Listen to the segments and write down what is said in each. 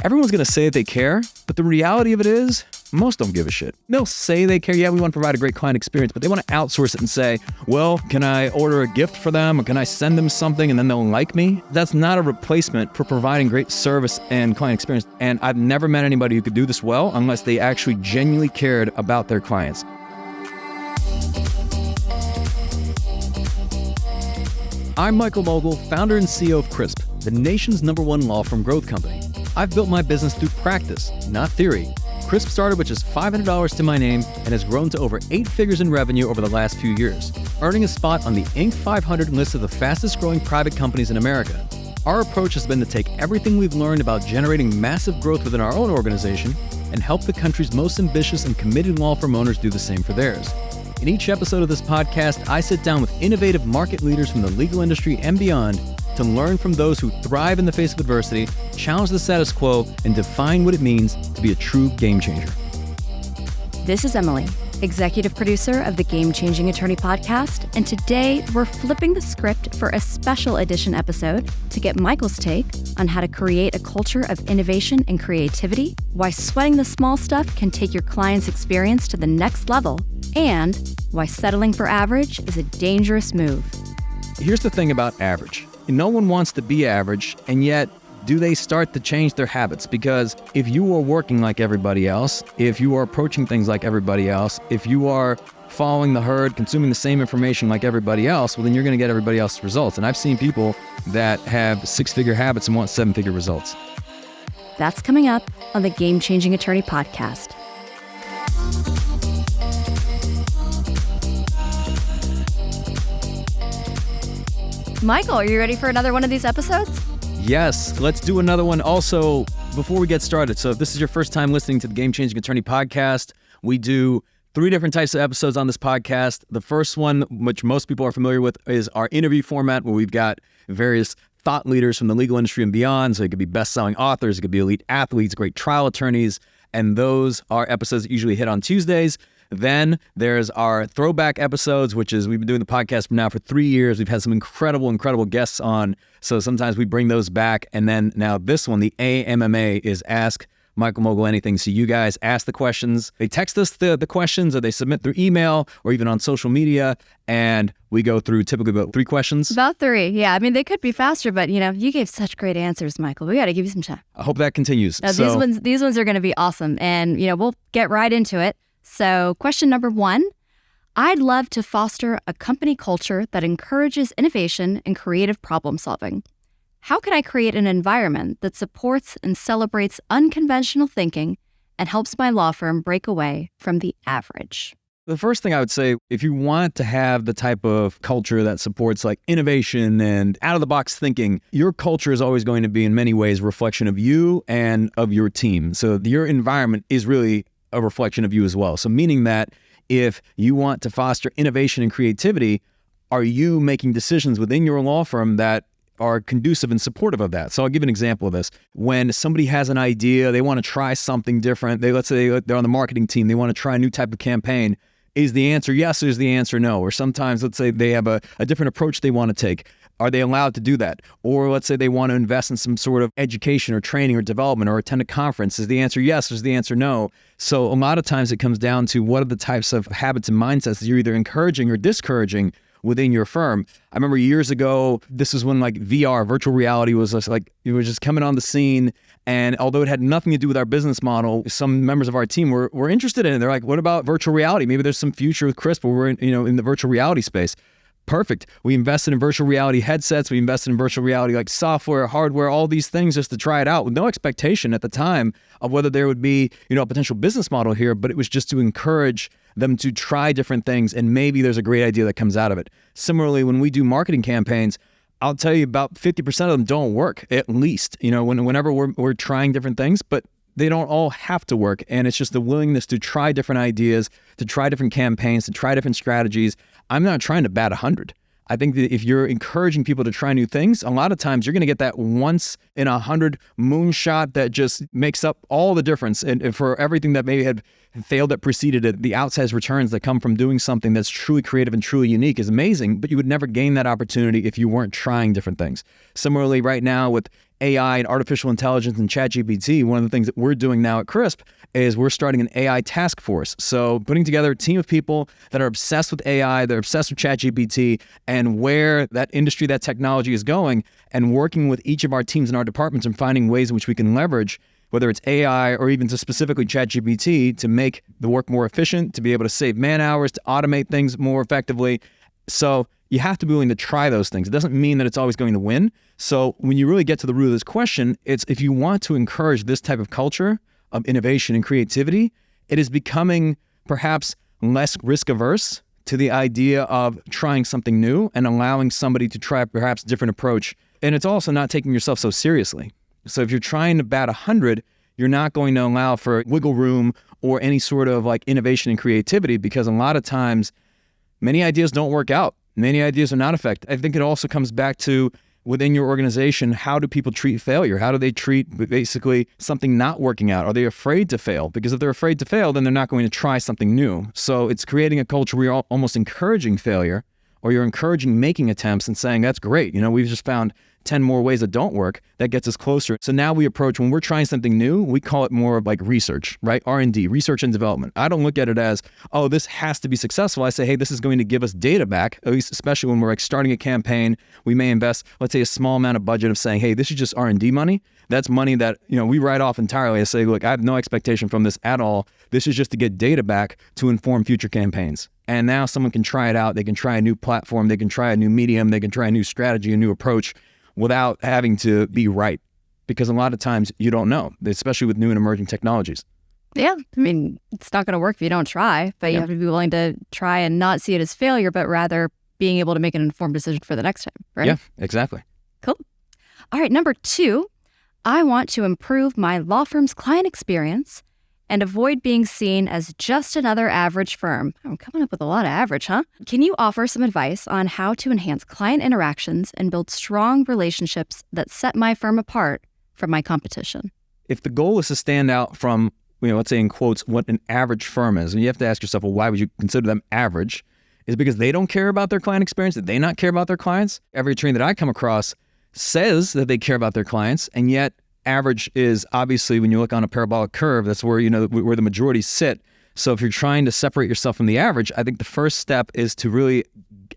Everyone's going to say that they care, but the reality of it is most don't give a shit. They'll say they care. Yeah, we want to provide a great client experience, but they want to outsource it and say, well, can I order a gift for them? Or can I send them something and then they'll like me? That's not a replacement for providing great service and client experience. And I've never met anybody who could do this well unless they actually genuinely cared about their clients. I'm Michael Mogill, founder and CEO of Crisp, the nation's #1 law firm growth company. I've built my business through practice, not theory. Crisp started with just $500 to my name and has grown to over 8 figures in revenue over the last few years, earning a spot on the Inc. 500 list of the fastest growing private companies in America. Our approach has been to take everything we've learned about generating massive growth within our own organization and help the country's most ambitious and committed law firm owners do the same for theirs. In each episode of this podcast, I sit down with innovative market leaders from the legal industry and beyond to learn from those who thrive in the face of adversity, challenge the status quo, and define what it means to be a true game changer. This is Emily, executive producer of the Game Changing Attorney podcast, and today we're flipping the script for a special edition episode to get Michael's take on how to create a culture of innovation and creativity, why sweating the small stuff can take your client's experience to the next level, and why settling for average is a dangerous move. Here's the thing about average. No one wants to be average, and yet do they start to change their habits? Because if you are working like everybody else, if you are approaching things like everybody else, if you are following the herd, consuming the same information like everybody else, well, then you're going to get everybody else's results. And I've seen people that have 6-figure habits and want 7-figure results. That's coming up on the Game Changing Attorney podcast. Michael, are you ready for another one of these episodes? Yes, let's do another one. Also, before we get started, so if this is your first time listening to the Game Changing Attorney podcast, we do 3 different types of episodes on this podcast. The first one, which most people are familiar with, is our interview format, where we've got various thought leaders from the legal industry and beyond. So it could be best-selling authors, it could be elite athletes, great trial attorneys, and those are episodes that usually hit on Tuesdays. Then there's our throwback episodes, which is we've been doing the podcast now for 3 years. We've had some incredible guests on. So sometimes we bring those back. And then now this one, the AMMA, is Ask Michael Mogill Anything. So you guys ask the questions. They text us the questions, or they submit through email or even on social media. And we go through typically about 3 questions. About 3. Yeah. I mean, they could be faster, but you gave such great answers, Michael. We got to give you some time. I hope that continues. Now, these ones are going to be awesome. And, we'll get right into it. So question number 1, I'd love to foster a company culture that encourages innovation and creative problem solving. How can I create an environment that supports and celebrates unconventional thinking and helps my law firm break away from the average? The first thing I would say, if you want to have the type of culture that supports like innovation and out-of-the-box thinking, your culture is always going to be in many ways a reflection of you and of your team. So your environment is really a reflection of you as well. So meaning that if you want to foster innovation and creativity, are you making decisions within your law firm that are conducive and supportive of that? So I'll give an example of this. When somebody has an idea, they want to try something different. Let's say they're on the marketing team, they want to try a new type of campaign. Is the answer yes or is the answer no? Or sometimes let's say they have a different approach they want to take. Are they allowed to do that? Or let's say they want to invest in some sort of education or training or development or attend a conference. Is the answer yes or is the answer no? So a lot of times it comes down to what are the types of habits and mindsets that you're either encouraging or discouraging within your firm. I remember years ago, this is when like VR, virtual reality, was just like, it was just coming on the scene. And although it had nothing to do with our business model, some members of our team were interested in it. They're like, what about virtual reality? Maybe there's some future with Crisp where we're in the virtual reality space. Perfect. We invested in virtual reality headsets. We invested in virtual reality like software, hardware, all these things just to try it out with no expectation at the time of whether there would be, a potential business model here, but it was just to encourage them to try different things and maybe there's a great idea that comes out of it. Similarly, when we do marketing campaigns, I'll tell you about 50% of them don't work, at least, whenever we're trying different things, but they don't all have to work. And it's just the willingness to try different ideas, to try different campaigns, to try different strategies. I'm not trying to bat 100. I think that if you're encouraging people to try new things, a lot of times you're going to get that once in 100 moonshot that just makes up all the difference. And for everything that maybe had failed that preceded it, the outsized returns that come from doing something that's truly creative and truly unique is amazing, but you would never gain that opportunity if you weren't trying different things. Similarly, right now with AI and artificial intelligence and ChatGPT, one of the things that we're doing now at Crisp is we're starting an AI task force. So putting together a team of people that are obsessed with AI, they're obsessed with ChatGPT and where that industry, that technology is going, and working with each of our teams and our departments and finding ways in which we can leverage, whether it's AI or even to specifically ChatGPT, to make the work more efficient, to be able to save man hours, to automate things more effectively. So you have to be willing to try those things. It doesn't mean that it's always going to win. So when you really get to the root of this question, it's if you want to encourage this type of culture of innovation and creativity, it is becoming perhaps less risk averse to the idea of trying something new and allowing somebody to try perhaps a different approach. And it's also not taking yourself so seriously. So if you're trying to bat 100, you're not going to allow for wiggle room or any sort of like innovation and creativity, because a lot of times many ideas don't work out. Many ideas are not effective. I think it also comes back to within your organization, how do people treat failure? How do they treat basically something not working out? Are they afraid to fail? Because if they're afraid to fail, then they're not going to try something new. So it's creating a culture where you're almost encouraging failure, or you're encouraging making attempts and saying, that's great. We've just found 10 more ways that don't work. That gets us closer. So now we approach, when we're trying something new, we call it more like research, right? R&D, research and development. I don't look at it as, oh, this has to be successful. I say, hey, this is going to give us data back, at least especially when we're like starting a campaign. We may invest, let's say, a small amount of budget of saying, hey, this is just R&D money. That's money that, we write off entirely. I say, look, I have no expectation from this at all. This is just to get data back to inform future campaigns. And now someone can try it out. They can try a new platform. They can try a new medium. They can try a new strategy, a new approach, without having to be right. Because a lot of times you don't know, especially with new and emerging technologies. Yeah. It's not going to work if you don't try, but you have to be willing to try and not see it as failure, but rather being able to make an informed decision for the next time, right? Yeah, exactly. Cool. All right. Number 2, I want to improve my law firm's client experience and avoid being seen as just another average firm. I'm coming up with a lot of average, huh? Can you offer some advice on how to enhance client interactions and build strong relationships that set my firm apart from my competition? If the goal is to stand out from, let's say in quotes, what an average firm is, and you have to ask yourself, well, why would you consider them average? Is it because they don't care about their client experience? Did they not care about their clients? Every attorney that I come across says that they care about their clients, and yet average is obviously, when you look on a parabolic curve, that's where where the majority sit. So if you're trying to separate yourself from the average, I think the first step is to really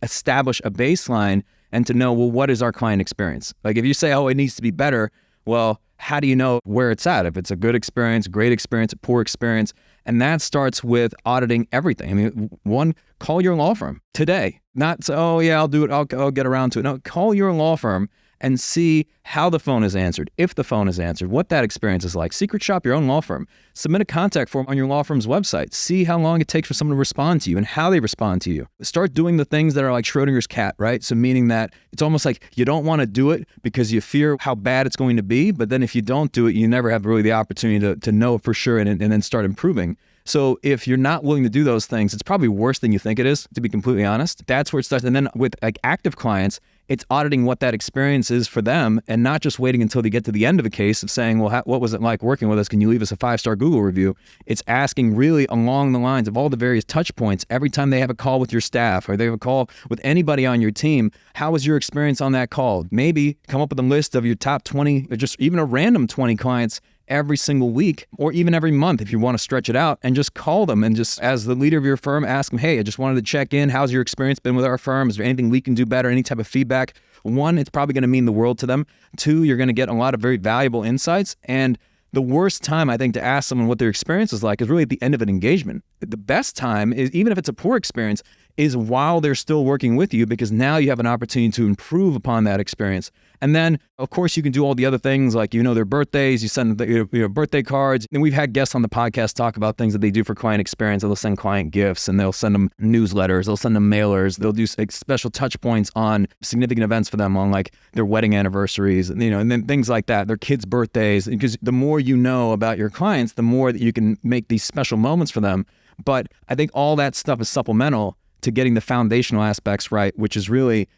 establish a baseline and to know, well, what is our client experience? Like if you say, oh, it needs to be better, well, how do you know where it's at? If it's a good experience, great experience, a poor experience. And that starts with auditing everything. One, call your law firm today. Not say, oh yeah, I'll do it, I'll get around to it. No, call your law firm and see how the phone is answered, if the phone is answered, what that experience is like. Secret shop your own law firm. Submit a contact form on your law firm's website. See how long it takes for someone to respond to you and how they respond to you. Start doing the things that are like Schrodinger's cat, right? So meaning that it's almost like you don't want to do it because you fear how bad it's going to be, but then if you don't do it, you never have really the opportunity to know for sure and then start improving. So if you're not willing to do those things, it's probably worse than you think it is, to be completely honest. That's where it starts. And then with like active clients, it's auditing what that experience is for them and not just waiting until they get to the end of a case of saying, well, what was it like working with us? Can you leave us a 5-star Google review? It's asking really along the lines of all the various touch points. Every time they have a call with your staff or they have a call with anybody on your team, how was your experience on that call? Maybe come up with a list of your top 20 or just even a random 20 clients every single week or even every month if you want to stretch it out, and just call them and just as the leader of your firm, ask them, hey, I just wanted to check in. How's your experience been with our firm? Is there anything we can do better? Any type of feedback? 1, it's probably going to mean the world to them. 2, you're going to get a lot of very valuable insights. And the worst time, I think, to ask someone what their experience is like is really at the end of an engagement. The best time is, even if it's a poor experience, is while they're still working with you, because now you have an opportunity to improve upon that experience. And then, of course, you can do all the other things like, their birthdays, you send birthday cards. And we've had guests on the podcast talk about things that they do for client experience. They'll send client gifts and they'll send them newsletters. They'll send them mailers. They'll do like special touch points on significant events for them, on like their wedding anniversaries, and then things like that, their kids' birthdays. Because the more you know about your clients, the more that you can make these special moments for them. But I think all that stuff is supplemental to getting the foundational aspects right, which is really,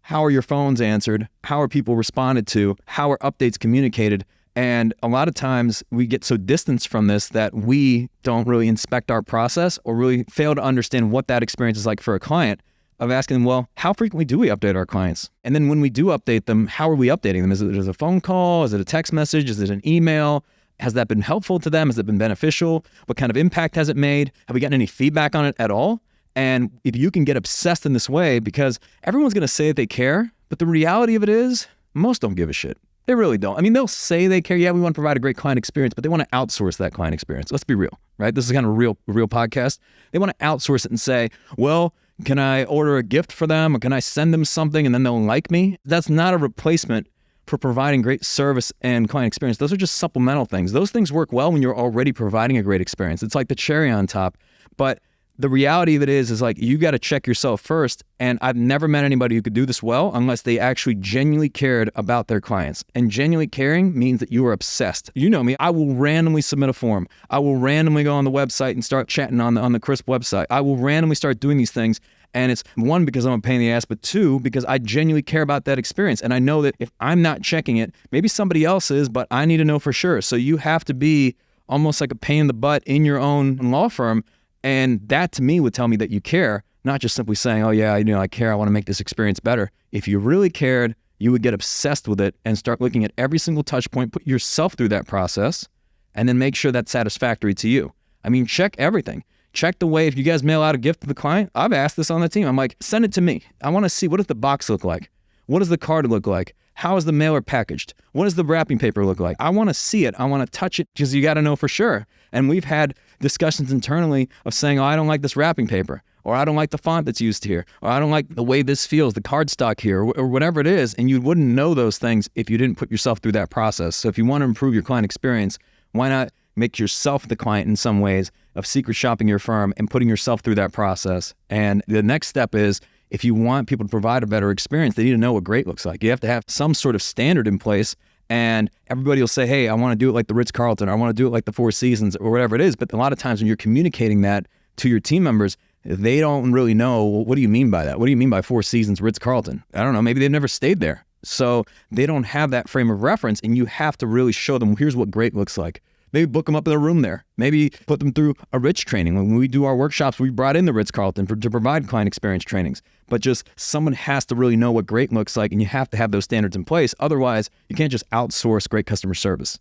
how are your phones answered? How are people responded to? How are updates communicated? And a lot of times we get so distanced from this that we don't really inspect our process or really fail to understand what that experience is like for a client of asking them, well, how frequently do we update our clients? And then when we do update them, how are we updating them? Is it a phone call? Is it a text message? Is it an email? Has that been helpful to them? Has it been beneficial? What kind of impact has it made? Have we gotten any feedback on it at all? And if you can get obsessed in this way, because everyone's going to say that they care, but the reality of it is most don't give a shit. They really don't. I mean, they'll say they care. Yeah, we want to provide a great client experience, but they want to outsource that client experience. Let's be real, right? This is kind of a real podcast. They want to outsource it and say, well, can I order a gift for them, or can I send them something and then they'll like me? That's not a replacement for providing great service and client experience. Those are just supplemental things. Those things work well when you're already providing a great experience. It's like the cherry on top. But the reality of it is like you got to check yourself first. And I've never met anybody who could do this well unless they actually genuinely cared about their clients. And genuinely caring means that you are obsessed. You know me, I will randomly submit a form. I will randomly go on the website and start chatting on the Crisp website. I will randomly start doing these things. And it's one, because I'm a pain in the ass, but two, because I genuinely care about that experience. And I know that if I'm not checking it, maybe somebody else is, but I need to know for sure. So you have to be almost like a pain in the butt in your own law firm. And that to me would tell me that you care, not just simply saying, oh yeah, I care, I want to make this experience better. If you really cared, you would get obsessed with it and start looking at every single touch point, put yourself through that process, and then make sure that's satisfactory to you. I mean, check everything. Check the way, if you guys mail out a gift to the client, I've asked this on the team. I'm like, send it to me. I want to see, what does the box look like? What does the card look like? How is the mailer packaged? What does the wrapping paper look like? I want to see it. I want to touch it, because you got to know for sure. And we've had discussions internally of saying, oh, I don't like this wrapping paper, or I don't like the font that's used here, or I don't like the way this feels, the cardstock here, or whatever it is. And you wouldn't know those things if you didn't put yourself through that process. So if you want to improve your client experience, why not make yourself the client in some ways of secret shopping your firm and putting yourself through that process? And the next step is, if you want people to provide a better experience, they need to know what great looks like. You have to have some sort of standard in place, and everybody will say, hey, I want to do it like the Ritz-Carlton, or I want to do it like the Four Seasons, or whatever it is. But a lot of times when you're communicating that to your team members, they don't really know, well, what do you mean by that? What do you mean by Four Seasons, Ritz-Carlton? I don't know, maybe they've never stayed there. So they don't have that frame of reference, and you have to really show them, here's what great looks like. Maybe book them up in a room there. Maybe put them through a Ritz training. When we do our workshops, we brought in the Ritz-Carlton to provide client experience trainings. But just someone has to really know what great looks like, and you have to have those standards in place. Otherwise, you can't just outsource great customer service.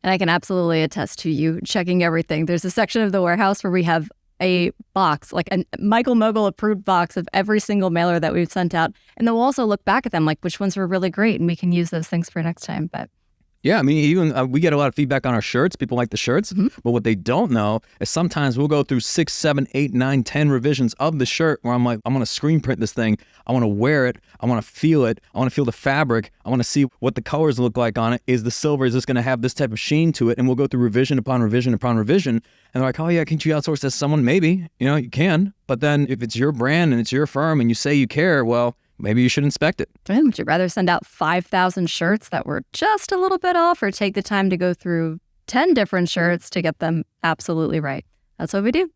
And I can absolutely attest to you checking everything. There's a section of the warehouse where we have a box, like a Michael Mogill approved box of every single mailer that we've sent out. And then we'll also look back at them, like which ones were really great, and we can use those things for next time. But yeah, I mean, even we get a lot of feedback on our shirts. People like the shirts. Mm-hmm. But what they don't know is sometimes we'll go through 6, 7, 8, 9, 10 revisions of the shirt where I'm like, I'm going to screen print this thing. I want to wear it. I want to feel it. I want to feel the fabric. I want to see what the colors look like on it. Is the silver, is this going to have this type of sheen to it? And we'll go through revision upon revision upon revision. And they're like, oh yeah, can't you outsource this to someone? Maybe, you can. But then if it's your brand and it's your firm and you say you care, well, maybe you should inspect it. Would you rather send out 5,000 shirts that were just a little bit off, or take the time to go through 10 different shirts to get them absolutely right? That's what we do.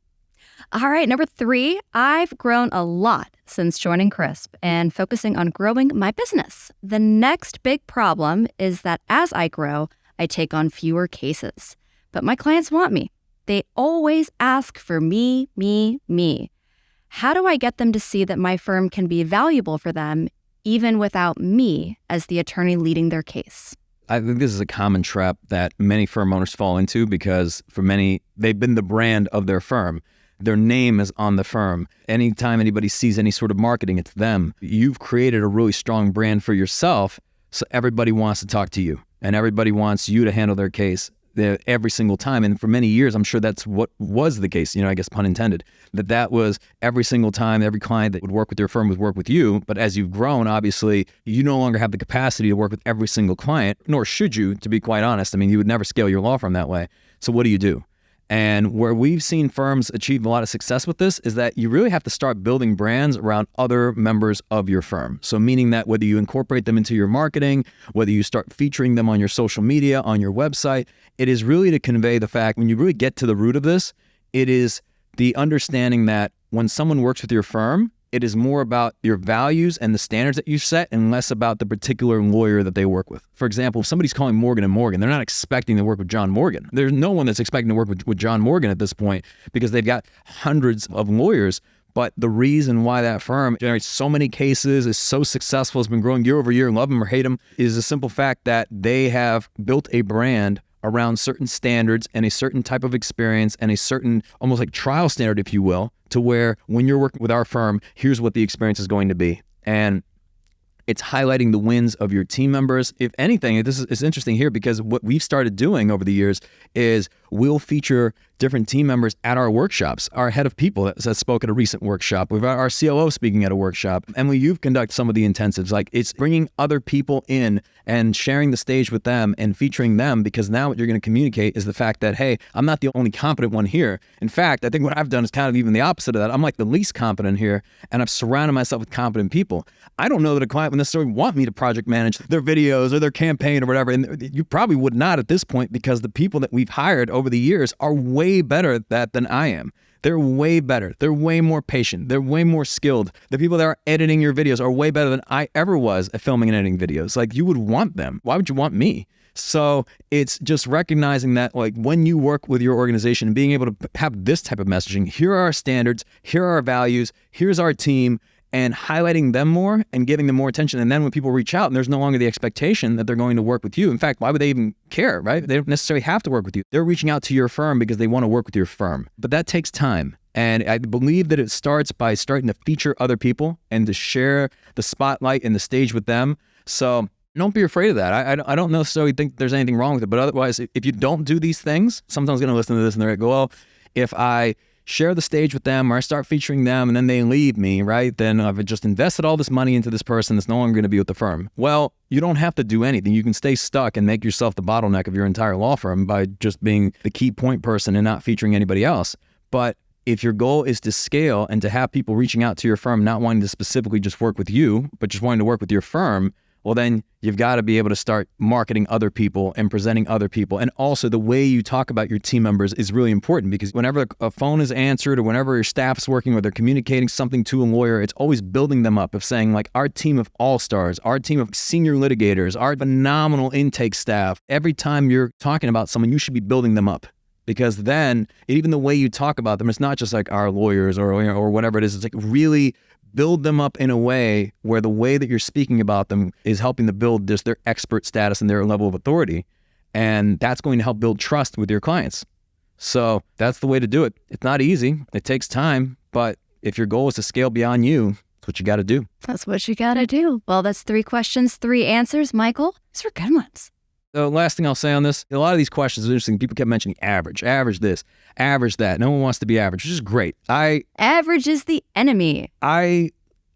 All right, number 3, I've grown a lot since joining Crisp and focusing on growing my business. The next big problem is that as I grow, I take on fewer cases. But my clients want me. They always ask for me, me, me. How do I get them to see that my firm can be valuable for them even without me as the attorney leading their case? I think this is a common trap that many firm owners fall into, because for many, they've been the brand of their firm. Their name is on the firm. Anytime anybody sees any sort of marketing, it's them. You've created a really strong brand for yourself, so everybody wants to talk to you, and everybody wants you to handle their case every single time. And for many years, I'm sure that's what was the case, I guess pun intended, that was every single time, every client that would work with your firm would work with you. But as you've grown, obviously, you no longer have the capacity to work with every single client, nor should you, to be quite honest. I mean, you would never scale your law firm that way. So what do? And where we've seen firms achieve a lot of success with this is that you really have to start building brands around other members of your firm. So meaning that whether you incorporate them into your marketing, whether you start featuring them on your social media, on your website, it is really to convey the fact, when you really get to the root of this, it is the understanding that when someone works with your firm, it is more about your values and the standards that you set and less about the particular lawyer that they work with. For example, if somebody's calling Morgan & Morgan, they're not expecting to work with John Morgan. There's no one that's expecting to work with John Morgan at this point, because they've got hundreds of lawyers. But the reason why that firm generates so many cases, is so successful, has been growing year over year, love them or hate them, is the simple fact that they have built a brand around certain standards and a certain type of experience and a certain almost like trial standard, if you will, to where when you're working with our firm, here's what the experience is going to be. And it's highlighting the wins of your team members. If anything, it's interesting here because what we've started doing over the years is we'll feature different team members at our workshops. Our head of people that spoke at a recent workshop. We've got our COO speaking at a workshop. Emily, you've conducted some of the intensives. Like, it's bringing other people in and sharing the stage with them and featuring them, because now what you're going to communicate is the fact that, hey, I'm not the only competent one here. In fact, I think what I've done is kind of even the opposite of that. I'm like the least competent here, and I've surrounded myself with competent people. I don't know that a client would necessarily want me to project manage their videos or their campaign or whatever. And you probably would not at this point, because the people that we've hired over the years are way better at that than I am. They're way better. They're way more patient. They're way more skilled. The people that are editing your videos are way better than I ever was at filming and editing videos. Like, you would want them. Why would you want me? So it's just recognizing that, like, when you work with your organization and being able to have this type of messaging, here are our standards, here are our values, here's our team, and highlighting them more and giving them more attention. And then when people reach out and there's no longer the expectation that they're going to work with you. In fact, why would they even care, right? They don't necessarily have to work with you. They're reaching out to your firm because they want to work with your firm. But that takes time. And I believe that it starts by starting to feature other people and to share the spotlight and the stage with them. So don't be afraid of that. I don't necessarily think there's anything wrong with it. But otherwise, if you don't do these things, someone's going to listen to this and they're going to go, well, if I share the stage with them or I start featuring them and then they leave me, right? Then I've just invested all this money into this person that's no longer going to be with the firm. Well, you don't have to do anything. You can stay stuck and make yourself the bottleneck of your entire law firm by just being the key point person and not featuring anybody else. But if your goal is to scale and to have people reaching out to your firm, not wanting to specifically just work with you, but just wanting to work with your firm, well, then you've got to be able to start marketing other people and presenting other people. And also the way you talk about your team members is really important, because whenever a phone is answered or whenever your staff is working or they're communicating something to a lawyer, it's always building them up, of saying, like, our team of all-stars, our team of senior litigators, our phenomenal intake staff. Every time you're talking about someone, you should be building them up. Because then even the way you talk about them, it's not just like our lawyers or whatever it is. It's like really build them up in a way where the way that you're speaking about them is helping to build just their expert status and their level of authority. And that's going to help build trust with your clients. So that's the way to do it. It's not easy. It takes time. But if your goal is to scale beyond you, that's what you got to do. That's what you got to do. Well, that's 3 questions, 3 answers. Michael, these were good ones. The last thing I'll say on this, a lot of these questions are interesting. People kept mentioning average this, average that. No one wants to be average, which is great. Average is the enemy. I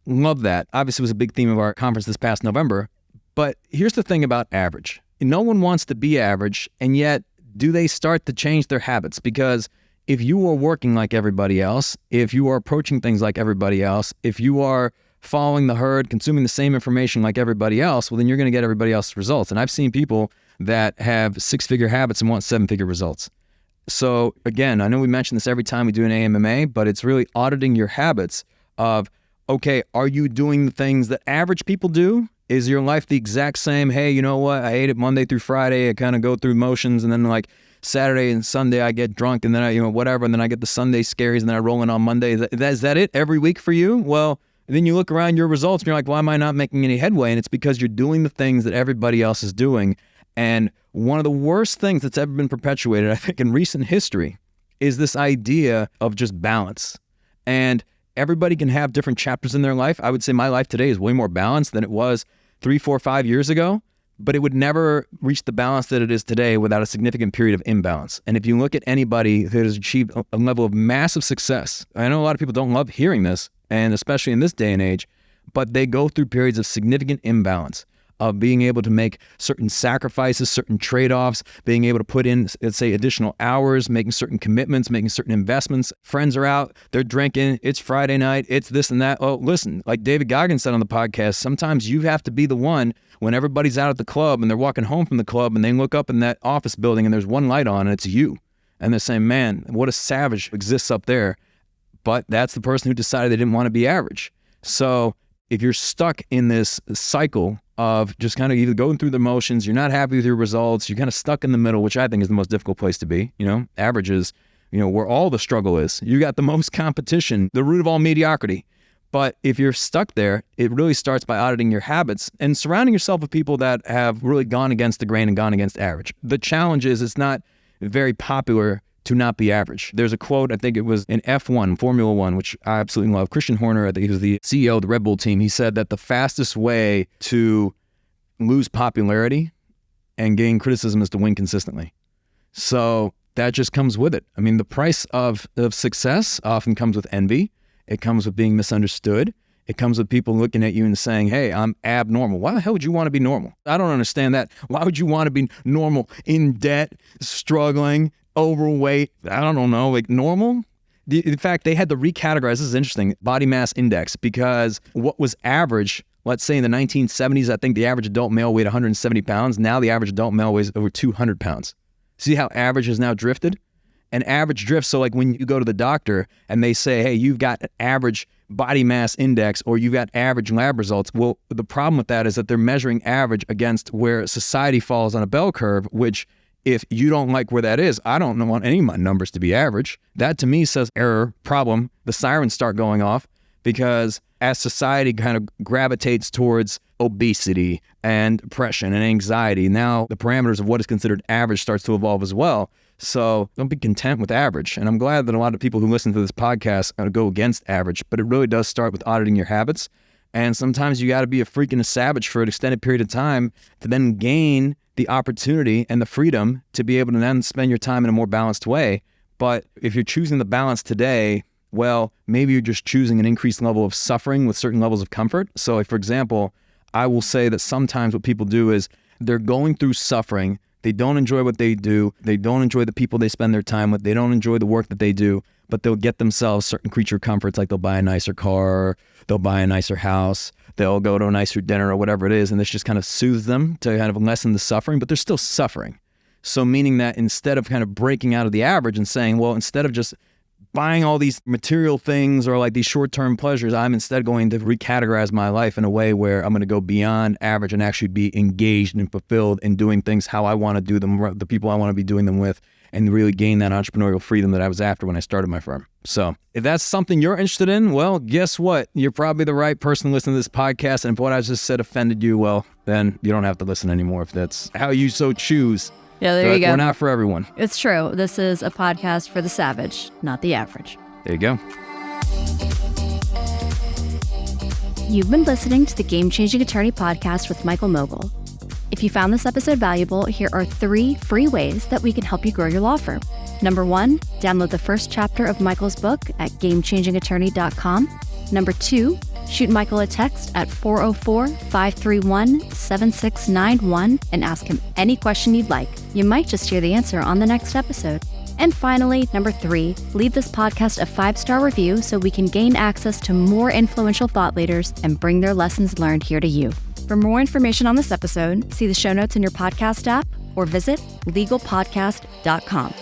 love that. Obviously, it was a big theme of our conference this past November. But here's the thing about average. No one wants to be average, and yet do they start to change their habits? Because if you are working like everybody else, if you are approaching things like everybody else, if you are following the herd, consuming the same information like everybody else, well, then you're going to get everybody else's results. And I've seen people that have 6-figure habits and want 7-figure results. So again, I know we mention this every time we do an AMMA, but it's really auditing your habits of, okay, are you doing the things that average people do? Is your life the exact same? Hey, you know what? I ate it Monday through Friday. I kind of go through motions, and then like Saturday and Sunday I get drunk, and then I, whatever, and then I get the Sunday scaries, and then I roll in on Monday. Is that it every week for you? Well, then you look around your results and you're like, why am I not making any headway? And it's because you're doing the things that everybody else is doing. And one of the worst things that's ever been perpetuated, I think, in recent history is this idea of just balance. And everybody can have different chapters in their life. I would say my life today is way more balanced than it was 3, 4, 5 years ago, but it would never reach the balance that it is today without a significant period of imbalance. And if you look at anybody that has achieved a level of massive success, I know a lot of people don't love hearing this, and especially in this day and age, but they go through periods of significant imbalance, of being able to make certain sacrifices, certain trade-offs, being able to put in, let's say, additional hours, making certain commitments, making certain investments. Friends are out, they're drinking, it's Friday night, it's this and that. Oh, listen, like David Goggins said on the podcast, sometimes you have to be the one when everybody's out at the club and they're walking home from the club and they look up in that office building and there's one light on and it's you. And they're saying, man, what a savage exists up there. But that's the person who decided they didn't want to be average. So if you're stuck in this cycle of just kind of either going through the motions, you're not happy with your results, you're kind of stuck in the middle, which I think is the most difficult place to be. Average is where all the struggle is. You got the most competition, the root of all mediocrity. But if you're stuck there, it really starts by auditing your habits and surrounding yourself with people that have really gone against the grain and gone against average. The challenge is it's not very popular to not be average. There's a quote, I think it was in F1, Formula One, which I absolutely love. Christian Horner, I think he was the CEO of the Red Bull team. He said that the fastest way to lose popularity and gain criticism is to win consistently. So that just comes with it. I mean, the price of success often comes with envy. It comes with being misunderstood. It comes with people looking at you and saying, hey, I'm abnormal. Why the hell would you want to be normal? I don't understand that. Why would you want to be normal, in debt, struggling, overweight? I don't know, like normal? In fact, they had to recategorize, this is interesting, body mass index, because what was average, let's say in the 1970s, I think the average adult male weighed 170 pounds. Now the average adult male weighs over 200 pounds. See how average has now drifted? An average drift. So like when you go to the doctor and they say, hey, you've got an average body mass index or you've got average lab results. Well, the problem with that is that they're measuring average against where society falls on a bell curve, which if you don't like where that is, I don't want any of my numbers to be average. That to me says error, problem. The sirens start going off because as society kind of gravitates towards obesity and depression and anxiety, now the parameters of what is considered average starts to evolve as well. So don't be content with average. And I'm glad that a lot of people who listen to this podcast go against average, but it really does start with auditing your habits. And sometimes you got to be a freaking savage for an extended period of time to then gain the opportunity and the freedom to be able to then spend your time in a more balanced way. But if you're choosing the balance today, well, maybe you're just choosing an increased level of suffering with certain levels of comfort. So like, for example, I will say that sometimes what people do is they're going through suffering. They don't enjoy what they do. They don't enjoy the people they spend their time with. They don't enjoy the work that they do, but they'll get themselves certain creature comforts, like they'll buy a nicer car, they'll buy a nicer house, they'll go to a nicer dinner or whatever it is, and this just kind of soothes them to kind of lessen the suffering, but they're still suffering. So meaning that instead of kind of breaking out of the average and saying, well, instead of just buying all these material things or like these short-term pleasures, I'm instead going to recategorize my life in a way where I'm going to go beyond average and actually be engaged and fulfilled in doing things how I want to do them, the people I want to be doing them with, and really gain that entrepreneurial freedom that I was after when I started my firm. So if that's something you're interested in, well, guess what? You're probably the right person to listen to this podcast. And if what I just said offended you, well, then you don't have to listen anymore if that's how you so choose. Yeah, there you go. We're not for everyone. It's true. This is a podcast for the savage, not the average. There you go. You've been listening to the Game Changing Attorney podcast with Michael Mogill. If you found this episode valuable, here are 3 free ways that we can help you grow your law firm. Number 1, download the first chapter of Michael's book at gamechangingattorney.com. Number 2, shoot Michael a text at 404-531-7691 and ask him any question you'd like. You might just hear the answer on the next episode. And finally, number 3, leave this podcast a 5-star review so we can gain access to more influential thought leaders and bring their lessons learned here to you. For more information on this episode, see the show notes in your podcast app or visit legalpodcast.com.